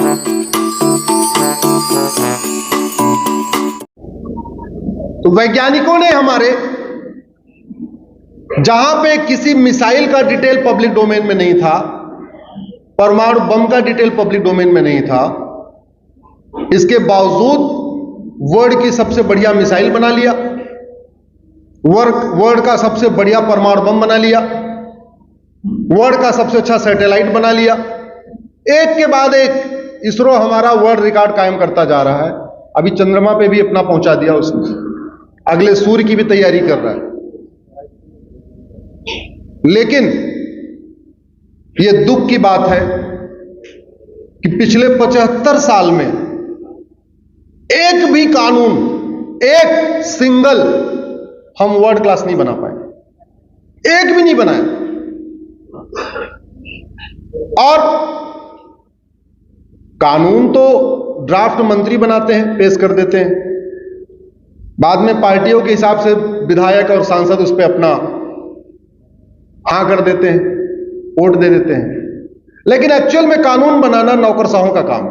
तो वैज्ञानिकों ने हमारे, जहां पे किसी मिसाइल का डिटेल पब्लिक डोमेन में नहीं था, परमाणु बम का डिटेल पब्लिक डोमेन में नहीं था, इसके बावजूद वर्ल्ड की सबसे बढ़िया मिसाइल बना लिया, वर्ल्ड का सबसे बढ़िया परमाणु बम बना लिया, वर्ल्ड का सबसे अच्छा सैटेलाइट बना लिया। एक के बाद एक इसरो हमारा वर्ल्ड रिकॉर्ड कायम करता जा रहा है। अभी चंद्रमा पे भी अपना पहुंचा दिया उसने, अगले सूर्य की भी तैयारी कर रहा है। लेकिन यह दुख की बात है कि पिछले 75 साल में एक भी कानून, एक सिंगल हम वर्ल्ड क्लास नहीं बना पाए, एक भी नहीं बनाया। और कानून तो ड्राफ्ट मंत्री बनाते हैं, पेश कर देते हैं, बाद में पार्टियों के हिसाब से विधायक और सांसद उस पर अपना हाँ कर देते हैं, वोट दे देते हैं। लेकिन एक्चुअल में कानून बनाना नौकरशाहों का काम है,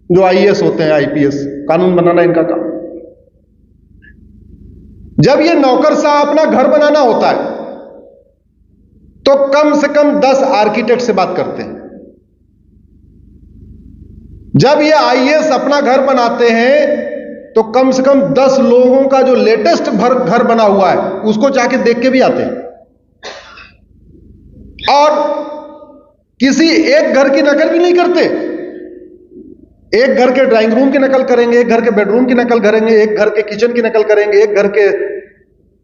जो आईएएस होते हैं, आईपीएस, कानून बनाना इनका काम। जब ये नौकरशाह अपना घर बनाना होता है तो कम से कम 10 आर्किटेक्ट से बात करते हैं। जब ये आईएएस अपना घर बनाते हैं तो कम से कम 10 लोगों का जो लेटेस्ट घर बना हुआ है उसको जाके देख के भी आते हैं। और किसी एक घर की नकल भी नहीं करते। एक घर के ड्राइंग रूम की नकल करेंगे, एक घर के बेडरूम की नकल करेंगे, एक घर के किचन की नकल करेंगे, एक घर के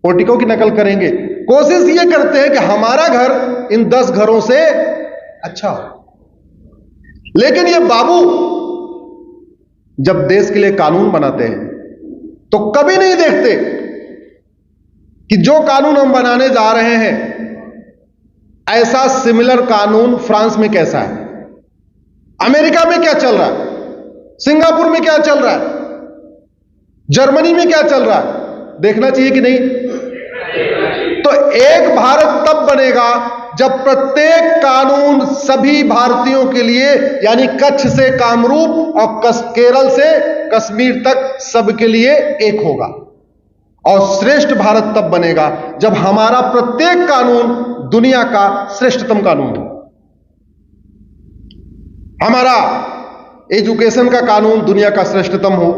पोर्टिको की नकल करेंगे। कोशिश ये करते हैं कि हमारा घर इन 10 घरों से अच्छा हो। लेकिन ये बाबू जब देश के लिए कानून बनाते हैं तो कभी नहीं देखते कि जो कानून हम बनाने जा रहे हैं ऐसा सिमिलर कानून फ्रांस में कैसा है, अमेरिका में क्या चल रहा है, सिंगापुर में क्या चल रहा है, जर्मनी में क्या चल रहा है, देखना चाहिए कि नहीं? तो एक भारत तब बनेगा जब प्रत्येक कानून सभी भारतीयों के लिए, यानी कच्छ से कामरूप और केरल से कश्मीर तक सबके लिए एक होगा। और श्रेष्ठ भारत तब बनेगा जब हमारा प्रत्येक कानून दुनिया का श्रेष्ठतम कानून हो। हमारा एजुकेशन का कानून दुनिया का श्रेष्ठतम हो,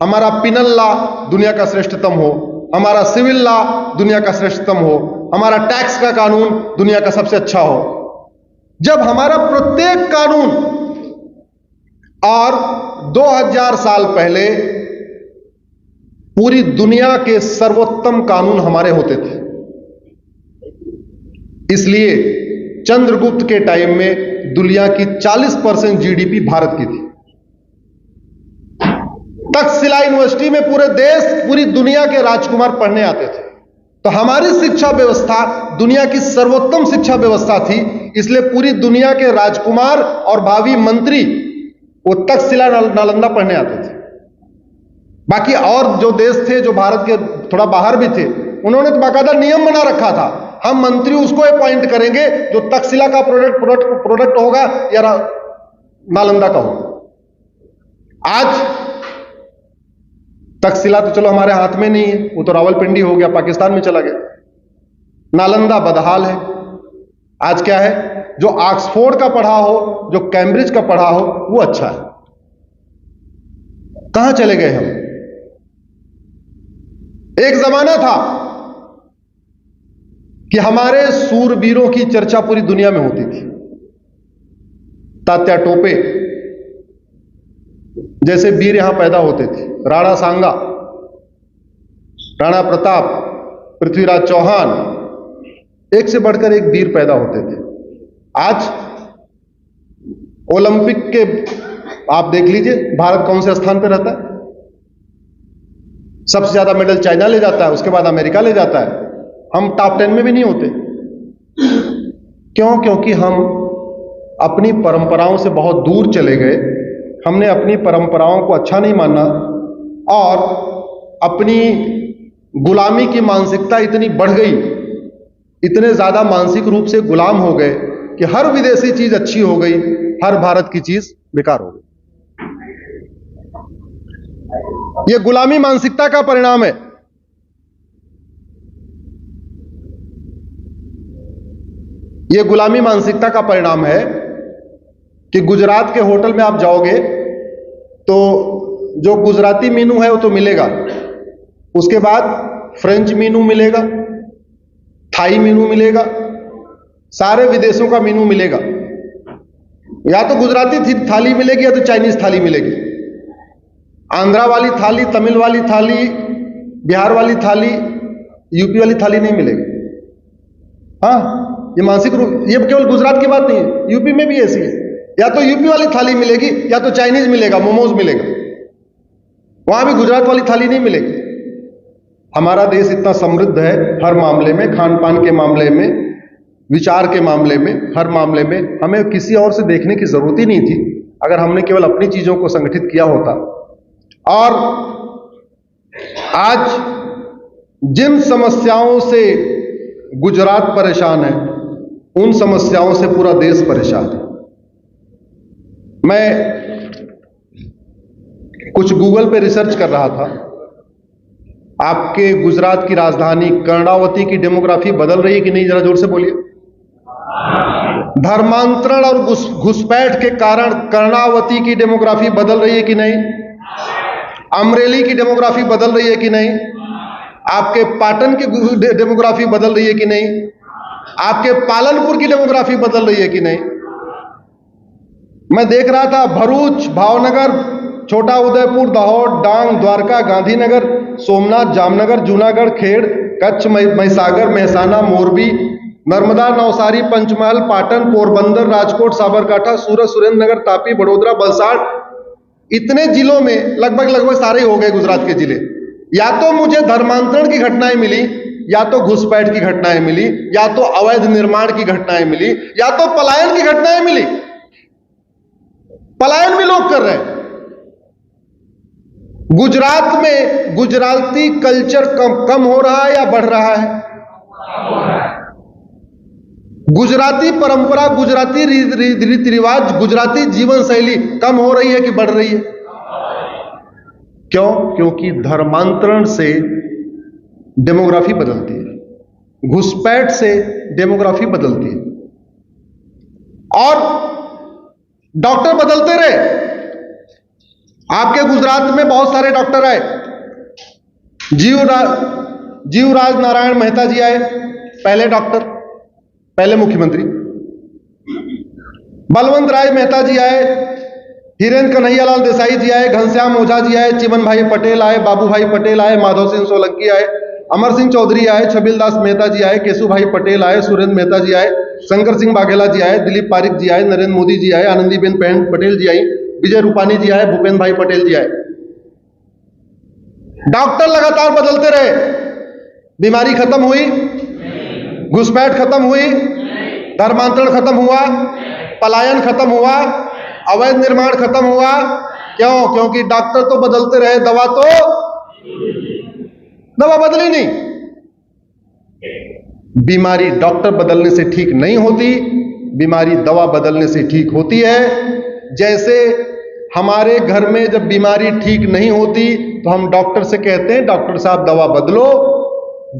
हमारा पिनल लॉ दुनिया का श्रेष्ठतम हो, हमारा सिविल लॉ दुनिया का श्रेष्ठतम हो, हमारा टैक्स का कानून दुनिया का सबसे अच्छा हो। जब हमारा प्रत्येक कानून, और 2000 साल पहले पूरी दुनिया के सर्वोत्तम कानून हमारे होते थे। इसलिए चंद्रगुप्त के टाइम में दुनिया की 40% जीडीपी भारत की थी। तक्षशिला यूनिवर्सिटी में पूरे देश, पूरी दुनिया के राजकुमार पढ़ने आते थे। तो हमारी शिक्षा व्यवस्था दुनिया की सर्वोत्तम शिक्षा व्यवस्था थी, इसलिए पूरी दुनिया के राजकुमार और भावी मंत्री वो तक्षशिला नालंदा पढ़ने आते थे। बाकी और जो देश थे जो भारत के थोड़ा बाहर भी थे, उन्होंने तो बाकायदा नियम बना रखा था, हम मंत्री उसको अपॉइंट करेंगे जो तक्षशिला का प्रोडक्ट होगा या नालंदा का होगा। आज तक्षशिला तो चलो हमारे हाथ में नहीं है, वो तो रावलपिंडी हो गया, पाकिस्तान में चला गया। नालंदा बदहाल है। आज क्या है, जो ऑक्सफोर्ड का पढ़ा हो, जो कैम्ब्रिज का पढ़ा हो, वो अच्छा है। कहां चले गए हम? एक जमाना था कि हमारे सूरवीरों की चर्चा पूरी दुनिया में होती थी। तात्या टोपे जैसे वीर यहां पैदा होते थे, राणा सांगा, राणा प्रताप, पृथ्वीराज चौहान, एक से बढ़कर एक वीर पैदा होते थे। आज ओलंपिक के आप देख लीजिए, भारत कौन से स्थान पर रहता है? सबसे ज्यादा मेडल चाइना ले जाता है, उसके बाद अमेरिका ले जाता है, हम टॉप 10 में भी नहीं होते। क्यों? क्योंकि हम अपनी परंपराओं से बहुत दूर चले गए। हमने अपनी परंपराओं को अच्छा नहीं माना और अपनी गुलामी की मानसिकता इतनी बढ़ गई, इतने ज्यादा मानसिक रूप से गुलाम हो गए कि हर विदेशी चीज अच्छी हो गई, हर भारत की चीज बेकार हो गई। यह गुलामी मानसिकता का परिणाम है। यह गुलामी मानसिकता का परिणाम है कि गुजरात के होटल में आप जाओगे तो जो गुजराती मेनू है वो तो मिलेगा, उसके बाद फ्रेंच मेनू मिलेगा, थाई मेनू मिलेगा, सारे विदेशों का मेनू मिलेगा। या तो गुजराती थाली मिलेगी या तो चाइनीज थाली मिलेगी। आंध्रा वाली थाली, तमिल वाली थाली, बिहार वाली थाली, यूपी वाली थाली नहीं मिलेगी। हाँ, ये मानसिक रूप, ये केवल गुजरात की बात नहीं है, यूपी में भी ऐसी है। या तो यूपी वाली थाली मिलेगी या तो चाइनीज मिलेगा, मोमोज मिलेगा, वहां भी गुजरात वाली थाली नहीं मिलेगी। हमारा देश इतना समृद्ध है हर मामले में, खान पान के मामले में, विचार के मामले में, हर मामले में हमें किसी और से देखने की जरूरत ही नहीं थी अगर हमने केवल अपनी चीजों को संगठित किया होता। और आज जिन समस्याओं से गुजरात परेशान है, उन समस्याओं से पूरा देश परेशान है। मैं कुछ गूगल पे रिसर्च कर रहा था। आपके गुजरात की राजधानी कर्णावती की डेमोग्राफी बदल रही है कि नहीं? जरा जोर से बोलिए। धर्मांतरण और घुसपैठ के कारण कर्णावती की डेमोग्राफी बदल रही है कि नहीं? अमरेली की डेमोग्राफी बदल रही है कि नहीं? आपके पाटन की डेमोग्राफी बदल रही है कि नहीं? आपके पालनपुर की डेमोग्राफी बदल रही है कि नहीं? मैं देख रहा था भरूच, भावनगर, छोटा उदयपुर, दाहोद, डांग, द्वारका, गांधीनगर, सोमनाथ, जामनगर, जूनागढ़, खेड़, कच्छ, महिसागर, मेहसाना, मोरबी, नर्मदा, नवसारी, पंचमहल, पाटन, पोरबंदर, राजकोट, साबरकांठा, सूरत, सुरेंद्रनगर, तापी, बड़ोदरा, वलसाड़, इतने जिलों में लगभग सारे हो गए गुजरात के जिले। या तो मुझे धर्मांतरण की घटनाएं मिली, या तो घुसपैठ की घटनाएं मिली, या तो अवैध निर्माण की घटनाएं मिली, या तो पलायन की घटनाएं मिली। पलायन भी लोग कर रहे हैं। गुजरात में गुजराती कल्चर कम हो रहा है या बढ़ रहा है? गुजराती परंपरा, गुजराती रीति रिवाज, गुजराती जीवन शैली कम हो रही है कि बढ़ रही है? क्यों? क्योंकि धर्मांतरण से डेमोग्राफी बदलती है, घुसपैठ से डेमोग्राफी बदलती है। और डॉक्टर बदलते रहे। आपके गुजरात में बहुत सारे डॉक्टर आए। जीवराज नारायण मेहता जी आए, पहले डॉक्टर, पहले मुख्यमंत्री। बलवंत राय मेहता जी आए, हिरेंद्र कन्हैयालाल देसाई जी आए, घनश्याम ओझा जी आए, चिमन भाई पटेल आए, बाबू भाई पटेल आए, माधव सिंह सोलंकी आए, अमर सिंह चौधरी आए, छबिलदास मेहता जी आए, केशु भाई पटेल आए, सुरेंद्र मेहता जी आए, शंकर सिंह बाघेला जी आए, दिलीप पारिक जी आए, नरेंद्र मोदी जी आए, आनंदीबेन पटेल जी आई, विजय रूपानी जी आए, भूपेंद्र भाई पटेल जी आए। डॉक्टर लगातार बदलते रहे। बीमारी खत्म हुई? घुसपैठ खत्म हुई? धर्मांतरण खत्म हुआ? पलायन खत्म हुआ? अवैध निर्माण खत्म हुआ? क्यों? क्योंकि डॉक्टर तो बदलते रहे, दवा बदली नहीं। बीमारी डॉक्टर बदलने से ठीक नहीं होती, बीमारी दवा बदलने से ठीक होती है। जैसे हमारे घर में जब बीमारी ठीक नहीं होती तो हम डॉक्टर से कहते हैं डॉक्टर साहब दवा बदलो,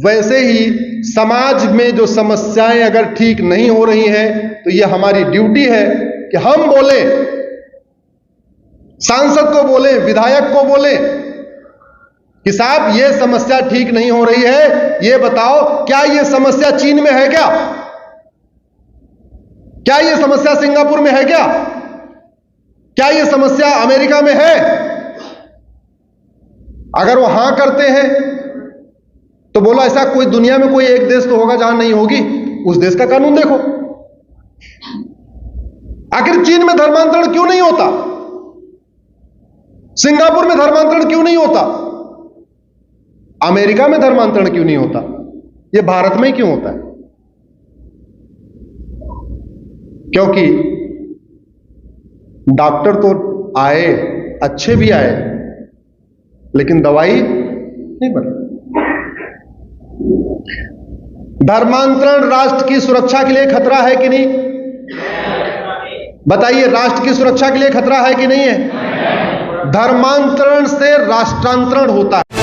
वैसे ही समाज में जो समस्याएं अगर ठीक नहीं हो रही हैं तो यह हमारी ड्यूटी है कि हम बोले, सांसद को बोले, विधायक को बोले कि साहब ये समस्या ठीक नहीं हो रही है, ये बताओ क्या ये समस्या चीन में है क्या? क्या ये समस्या सिंगापुर में है क्या? क्या ये समस्या अमेरिका में है? अगर वो हां करते हैं तो बोलो ऐसा कोई दुनिया में कोई एक देश तो होगा जहां नहीं होगी, उस देश का कानून देखो। आखिर चीन में धर्मांतरण क्यों नहीं होता? सिंगापुर में धर्मांतरण क्यों नहीं होता? अमेरिका में धर्मांतरण क्यों नहीं होता? यह भारत में क्यों होता है? क्योंकि डॉक्टर तो आए, अच्छे भी आए, लेकिन दवाई नहीं बदली। धर्मांतरण राष्ट्र की सुरक्षा के लिए खतरा है कि नहीं? बताइए, राष्ट्र की सुरक्षा के लिए खतरा है कि नहीं है? धर्मांतरण से राष्ट्रांतरण होता है।